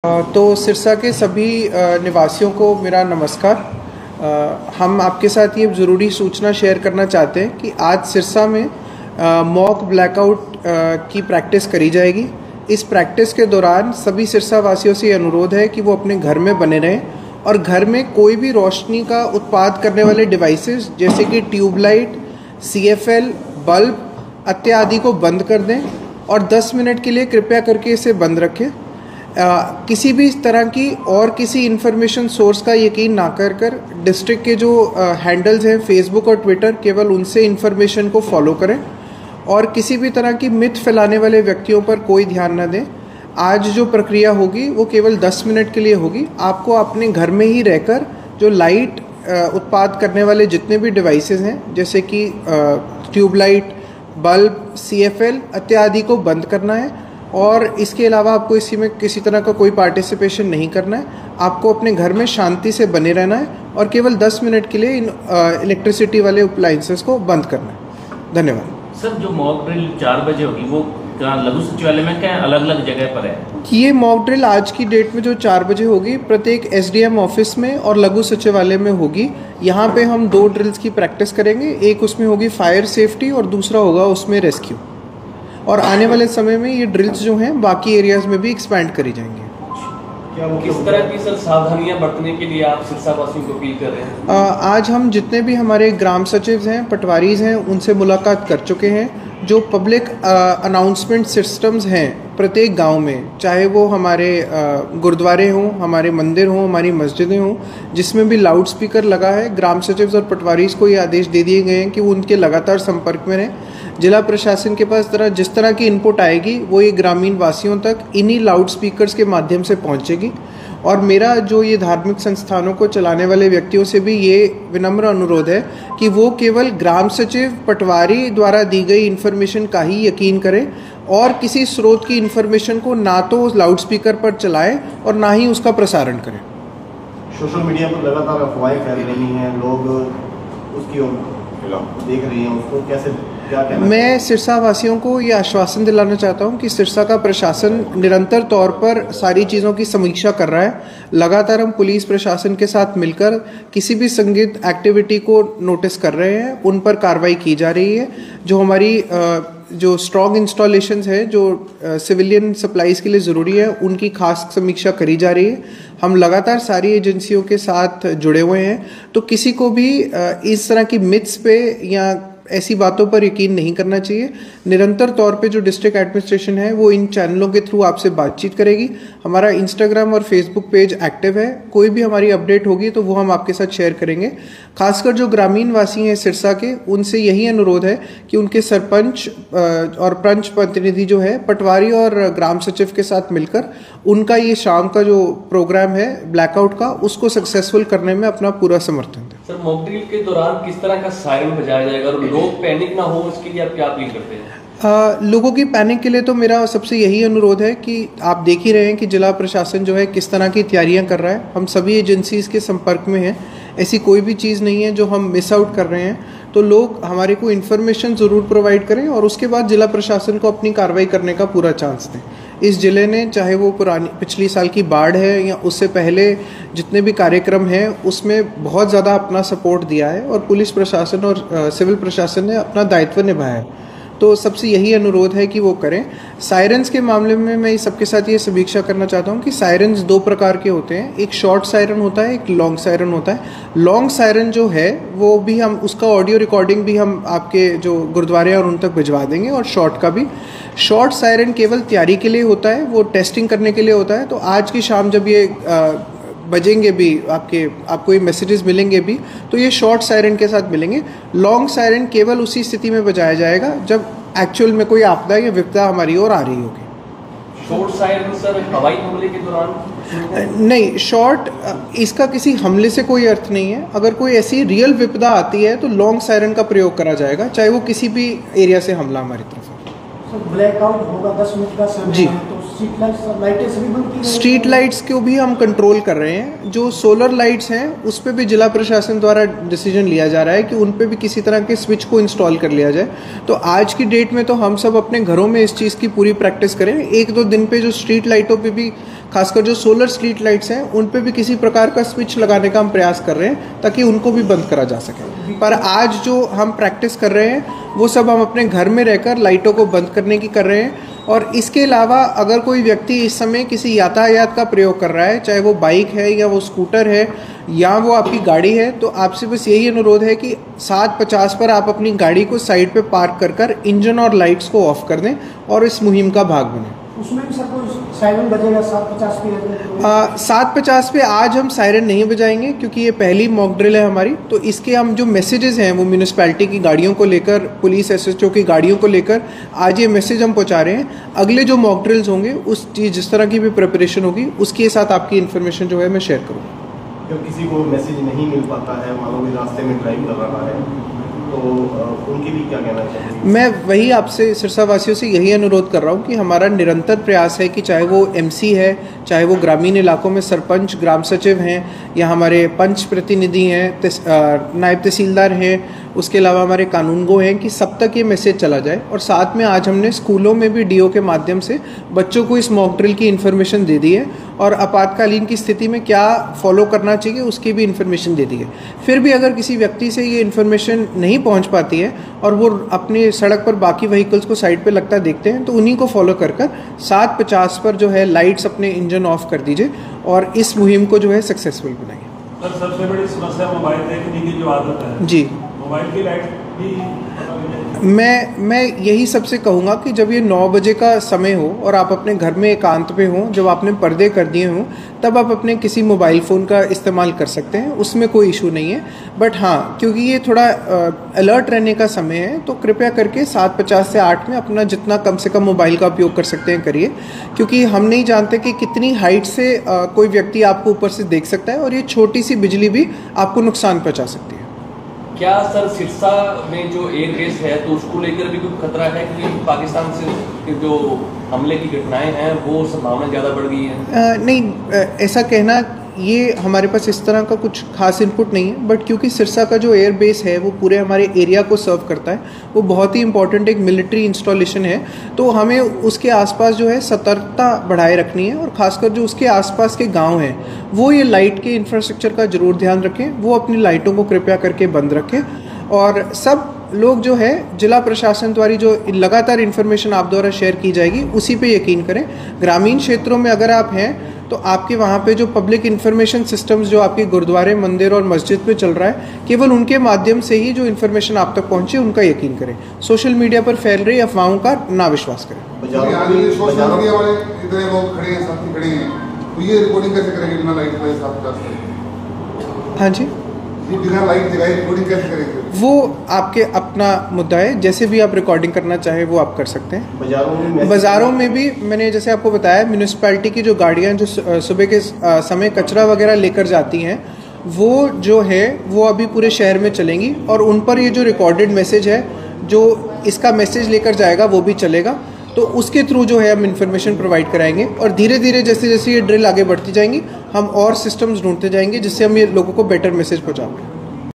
तो सिरसा के सभी निवासियों को मेरा नमस्कार। हम आपके साथ ये ज़रूरी सूचना शेयर करना चाहते हैं कि आज सिरसा में मॉक ब्लैकआउट की प्रैक्टिस करी जाएगी। इस प्रैक्टिस के दौरान सभी सिरसा वासियों से अनुरोध है कि वो अपने घर में बने रहें और घर में कोई भी रोशनी का उत्पाद करने वाले डिवाइसेस जैसे कि ट्यूबलाइट, CFL, बल्ब इत्यादि को बंद कर दें और 10 मिनट के लिए कृपया करके इसे बंद रखें। किसी भी तरह की और किसी इन्फॉर्मेशन सोर्स का यकीन ना कर डिस्ट्रिक्ट के जो हैंडल्स हैं फेसबुक और ट्विटर, केवल उनसे इन्फॉर्मेशन को फॉलो करें और किसी भी तरह की मिथ फैलाने वाले व्यक्तियों पर कोई ध्यान न दें। आज जो प्रक्रिया होगी वो केवल 10 मिनट के लिए होगी। आपको अपने घर में ही रहकर जो लाइट उत्पाद करने वाले जितने भी डिवाइसेस हैं जैसे कि ट्यूबलाइट, बल्ब, CFL इत्यादि को बंद करना है और इसके अलावा आपको इसी में किसी तरह का कोई पार्टिसिपेशन नहीं करना है। आपको अपने घर में शांति से बने रहना है और केवल 10 मिनट के लिए इन इलेक्ट्रिसिटी वाले अप्लायंसेस को बंद करना है। धन्यवाद। सर, जो मॉक ड्रिल 4 बजे होगी वो लघु सचिवालय में क्या अलग अलग जगह पर है? ये मॉक ड्रिल आज की डेट में जो 4 बजे होगी प्रत्येक SDM ऑफिस में और लघु सचिवालय में होगी। यहाँ पे हम 2 ड्रिल्स की प्रैक्टिस करेंगे। एक उसमें होगी फायर सेफ्टी और दूसरा होगा उसमें रेस्क्यू। और आने वाले समय में ये ड्रिल्स जो हैं बाकी एरियाज में भी एक्सपैंड करी जाएंगे। किस तरह की सर सावधानियां बरतने के लिए आप सिरसा वासियों को अपील कर रहे हैं? आज हम जितने भी हमारे ग्राम सचिव हैं, पटवारीज हैं, उनसे मुलाकात कर चुके हैं। जो पब्लिक अनाउंसमेंट सिस्टम्स हैं प्रत्येक गांव में, चाहे वो हमारे गुरुद्वारे हों, हमारे मंदिर हों, हमारी मस्जिदें हों, जिसमें भी लाउड स्पीकर लगा है, ग्राम सचिव और पटवारीज को ये आदेश दे दिए गए हैं कि वो उनके लगातार संपर्क में रहें। जिला प्रशासन के पास जिस तरह की इनपुट आएगी वो ये ग्रामीण वासियों तक इन्हीं लाउड स्पीकर्स के माध्यम से पहुंचेगी। और मेरा जो ये धार्मिक संस्थानों को चलाने वाले व्यक्तियों से भी ये विनम्र अनुरोध है कि वो केवल ग्राम सचिव, पटवारी द्वारा दी गई इन्फॉर्मेशन का ही यकीन करें और किसी स्रोत की इन्फॉर्मेशन को ना तो लाउड स्पीकर पर चलाएं और ना ही उसका प्रसारण करें। सोशल मीडिया पर लगातार अफवाहें फैल रही हैं, लोग उसकी देख रहे हैं, उसको कैसे क्या कहना? मैं सिरसा वासियों को ये आश्वासन दिलाना चाहता हूँ कि सिरसा का प्रशासन निरंतर तौर पर सारी चीज़ों की समीक्षा कर रहा है। लगातार हम पुलिस प्रशासन के साथ मिलकर किसी भी संदिग्ध एक्टिविटी को नोटिस कर रहे हैं, उन पर कार्रवाई की जा रही है। जो हमारी जो स्ट्रॉन्ग इंस्टॉलेशंस है जो सिविलियन सप्लाईज के लिए ज़रूरी है, उनकी खास समीक्षा करी जा रही है। हम लगातार सारी एजेंसियों के साथ जुड़े हुए हैं, तो किसी को भी इस तरह की मिथ्स पे या ऐसी बातों पर यकीन नहीं करना चाहिए। निरंतर तौर पे जो डिस्ट्रिक्ट एडमिनिस्ट्रेशन है वो इन चैनलों के थ्रू आपसे बातचीत करेगी। हमारा इंस्टाग्राम और फेसबुक पेज एक्टिव है। कोई भी हमारी अपडेट होगी तो वो हम आपके साथ शेयर करेंगे। खासकर जो ग्रामीण वासी हैं सिरसा के, उनसे यही अनुरोध है कि उनके सरपंच और पंच प्रतिनिधि जो है पटवारी और ग्राम सचिव के साथ मिलकर उनका ये शाम का जो प्रोग्राम है ब्लैकआउट का, उसको सक्सेसफुल करने में अपना पूरा समर्थन दें। सर, मॉक ड्रिल के दौरान किस तरह का सायरन बजाया जाएगा और लोग पैनिक ना हो, इसके लिए आप क्या अपील करते हैं? लोगों की पैनिक के लिए तो मेरा सबसे यही अनुरोध है कि आप देख ही रहे हैं कि जिला प्रशासन जो है किस तरह की तैयारियां कर रहा है। हम सभी एजेंसीज के संपर्क में हैं, ऐसी कोई भी चीज़ नहीं है जो हम मिस आउट कर रहे हैं। तो लोग हमारे को इन्फॉर्मेशन ज़रूर प्रोवाइड करें और उसके बाद जिला प्रशासन को अपनी कार्रवाई करने का पूरा चांस दें। इस ज़िले ने, चाहे वो पिछली साल की बाढ़ है या उससे पहले जितने भी कार्यक्रम हैं, उसमें बहुत ज़्यादा अपना सपोर्ट दिया है और पुलिस प्रशासन और सिविल प्रशासन ने अपना दायित्व निभाया है। तो सबसे यही अनुरोध है कि वो करें। सायरन्स के मामले में मैं सबके साथ ये समीक्षा करना चाहता हूँ कि सायरन्स 2 प्रकार के होते हैं। एक शॉर्ट सायरन होता है, एक लॉन्ग सायरन होता है। लॉन्ग सायरन जो है वो भी हम उसका ऑडियो रिकॉर्डिंग भी हम आपके जो गुरुद्वारे और उन तक भिजवा देंगे और शॉर्ट का भी। शॉर्ट सायरन केवल तैयारी के लिए होता है, वो टेस्टिंग करने के लिए होता है। तो आज की शाम जब ये बजेंगे भी आपको ये मैसेजेस मिलेंगे भी, तो ये शॉर्ट सायरन के साथ मिलेंगे। लॉन्ग सायरन केवल उसी स्थिति में बजाया जाएगा जब एक्चुअल में कोई आपदा या विपदा हमारी ओर आ रही होगी। शॉर्ट सायरन सर हवाई हमले के दौरान नहीं, शॉर्ट इसका किसी हमले से कोई अर्थ नहीं है। अगर कोई ऐसी रियल विपदा आती है तो लॉन्ग सायरन का प्रयोग करा जाएगा, चाहे वो किसी भी एरिया से हमला हमारी तरफ हो। ब्लैकआउट होगा 10 मिनट का समय जी। तो स्ट्रीट लाइट्स को भी हम कंट्रोल कर रहे हैं। जो सोलर लाइट्स हैं उस पर भी जिला प्रशासन द्वारा डिसीजन लिया जा रहा है कि उन पे भी किसी तरह के स्विच को इंस्टॉल कर लिया जाए। तो आज की डेट में तो हम सब अपने घरों में इस चीज़ की पूरी प्रैक्टिस करें। 1-2 दिन पे जो स्ट्रीट लाइटों पे भी खासकर जो सोलर स्ट्रीट लाइट्स हैं उन पे भी किसी प्रकार का स्विच लगाने का हम प्रयास कर रहे हैं ताकि उनको भी बंद करा जा सके। पर आज जो हम प्रैक्टिस कर रहे हैं वो सब हम अपने घर में रहकर लाइटों को बंद करने की कर रहे हैं। और इसके अलावा अगर कोई व्यक्ति इस समय किसी यातायात का प्रयोग कर रहा है, चाहे वो बाइक है या वो स्कूटर है या वो आपकी गाड़ी है, तो आपसे बस यही अनुरोध है कि 7:50 पर आप अपनी गाड़ी को साइड पे पार्क कर इंजन और लाइट्स को ऑफ कर दें और इस मुहिम का भाग बने। उसमें भी सर कोई सायरन बजेगा 7:50 पे? 7:50 पे आज हम सायरन नहीं बजाएंगे क्योंकि ये पहली मॉक ड्रिल है हमारी। तो इसके हम जो मैसेजेस हैं वो म्यूनिसिपैलिटी की गाड़ियों को लेकर, पुलिस SHO की गाड़ियों को लेकर आज ये मैसेज हम पहुंचा रहे हैं। अगले जो मॉक ड्रिल्स होंगे उस चीज़ जिस तरह की भी प्रिपरेशन होगी उसके साथ आपकी इन्फॉर्मेशन जो है मैं शेयर करूँगा। जब किसी को मैसेज नहीं मिल पाता है, मान लो कि रास्ते में ड्राइव कर रहा है, तो उनके लिए क्या कहना चाहिए? मैं वही आपसे सिरसा वासियों से यही अनुरोध कर रहा हूँ कि हमारा निरंतर प्रयास है कि चाहे वो MC है, चाहे वो ग्रामीण इलाकों में सरपंच, ग्राम सचिव हैं या हमारे पंच प्रतिनिधि हैं, नायब तहसीलदार हैं, उसके अलावा हमारे कानूनगो हैं, कि सब तक ये मैसेज चला जाए। और साथ में आज हमने स्कूलों में भी DO के माध्यम से बच्चों को इस मॉक ड्रिल की इन्फॉर्मेशन दे दी है और आपातकालीन की स्थिति में क्या फॉलो करना चाहिए उसकी भी इन्फॉर्मेशन दे दी है। फिर भी अगर किसी व्यक्ति से ये इन्फॉर्मेशन नहीं पहुंच पाती है और वो अपनी सड़क पर बाकी व्हीकल्स को साइड पे लगता देखते हैं तो उन्हीं को फॉलो कर 7:50 पर जो है लाइट्स अपने इंजन ऑफ कर दीजिए और इस मुहिम को जो है सक्सेसफुल बनाइए। सर, सबसे बड़ी समस्या मोबाइल देखने की जो आदत है जी, मोबाइल की लाइट भी मैं यही सबसे कहूँगा कि जब ये 9 बजे का समय हो और आप अपने घर में एकांत पे हो, जब आपने पर्दे कर दिए हों, तब आप अपने किसी मोबाइल फ़ोन का इस्तेमाल कर सकते हैं, उसमें कोई इशू नहीं है। बट हाँ, क्योंकि ये थोड़ा अलर्ट रहने का समय है तो कृपया करके 7:50 से 8 में अपना जितना कम से कम मोबाइल का उपयोग कर सकते हैं करिए, क्योंकि हम नहीं जानते कि कितनी हाइट से कोई व्यक्ति आपको ऊपर से देख सकता है और ये छोटी सी बिजली भी आपको नुकसान पहुँचा सकती है। क्या सर सिरसा में जो एयर बेस है तो उसको लेकर भी कोई खतरा है, क्योंकि पाकिस्तान से जो हमले की घटनाएं हैं वो संभावना ज़्यादा बढ़ गई है? नहीं, ऐसा कहना ये हमारे पास इस तरह का कुछ खास इनपुट नहीं है। बट क्योंकि सिरसा का जो एयर बेस है वो पूरे हमारे एरिया को सर्व करता है, वो बहुत ही इंपॉर्टेंट एक मिलिट्री इंस्टॉलेशन है, तो हमें उसके आसपास जो है सतर्कता बढ़ाए रखनी है और ख़ासकर जो उसके आसपास के गांव हैं वो ये लाइट के इंफ्रास्ट्रक्चर का ज़रूर ध्यान रखें, वो अपनी लाइटों को कृपया करके बंद रखें। और सब लोग जो है जिला प्रशासन द्वारा जो लगातार इन्फॉर्मेशन आप द्वारा शेयर की जाएगी उसी पे यकीन करें। ग्रामीण क्षेत्रों में अगर आप हैं तो आपके वहाँ पे जो पब्लिक इन्फॉर्मेशन सिस्टम्स जो आपके गुरुद्वारे, मंदिर और मस्जिद पे चल रहा है, केवल उनके माध्यम से ही जो इन्फॉर्मेशन आप तक पहुँचे उनका यकीन करें। सोशल मीडिया पर फैल रही अफवाहों का ना विश्वास करें। सोशल मीडिया वाले इतने लोग खड़े हैं, साथी खड़े हैं, तो ये रिकॉर्डिंग कैसे करेंगे बिना लाइट के? हाँ जी, बिना लाइट जगाए रिकॉर्डिंग कैसे करेंगे? वो आपके अपना मुद्दा है, जैसे भी आप रिकॉर्डिंग करना चाहें वो आप कर सकते हैं। बाज़ारों में भी मैंने जैसे आपको बताया, म्यूनिसिपैलिटी की जो गाड़ियाँ जो सुबह के समय कचरा वगैरह लेकर जाती हैं वो जो है वो अभी पूरे शहर में चलेंगी और उन पर ये जो रिकॉर्डेड मैसेज है जो इसका मैसेज लेकर जाएगा वो भी चलेगा। तो उसके थ्रू जो है हम इन्फॉर्मेशन प्रोवाइड कराएंगे और धीरे धीरे जैसे जैसे ये ड्रिल आगे बढ़ती जाएंगी हम और सिस्टम्स ढूंढते जाएंगे जिससे हम ये लोगों को बेटर मैसेज पहुँचा पाएँ।